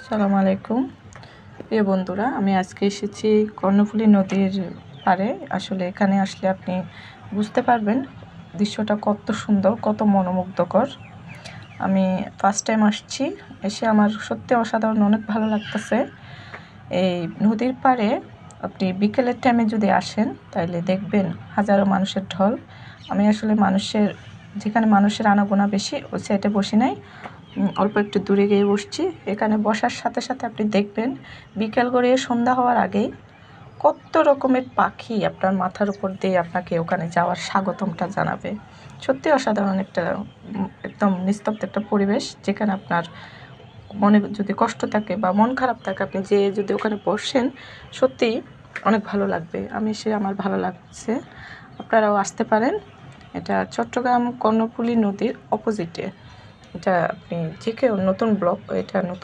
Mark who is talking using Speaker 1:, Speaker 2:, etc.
Speaker 1: আসসালামু আলাইকুম প্রিয় বন্ধুরা, আমি আজকে এসেছি কর্ণফুলী নদীর পাড়ে। আসলে এখানে আসলে আপনি বুঝতে পারবেন দৃশ্যটা কত সুন্দর, কত মনোমুগ্ধকর। আমি ফার্স্ট টাইম আসছি, এসে আমার সত্যি অসাধারণ অনেক ভালো লাগতেছে। এই নদীর পাড়ে আপনি বিকেলের টাইমে যদি আসেন তাহলে দেখবেন হাজারো মানুষের ঢল। আমি আসলে যেখানে মানুষের আনাগোনা বেশি ওই সাইডে বসি নাই, অল্প একটু দূরে গিয়ে বসছি। এখানে বসার সাথে সাথে আপনি দেখবেন বিকেল গড়িয়ে সন্ধ্যা হওয়ার আগেই কত রকমের পাখি আপনার মাথার উপর দিয়ে আপনাকে ওখানে যাওয়ার স্বাগতমটা জানাবে। সত্যি অসাধারণ একটা একদম নিস্তব্ধ একটা পরিবেশ, যেখানে আপনার মনে যদি কষ্ট থাকে বা মন খারাপ থাকে, আপনি যদি ওখানে বসেন সত্যিই অনেক ভালো লাগবে। আমার ভালো লাগছে, আপনারাও আসতে পারেন। এটা চট্টগ্রাম কর্ণফুলী নদীর অপোজিটে। এটা আপনি যে কেউ নতুন ব্লগ, এটা নতুন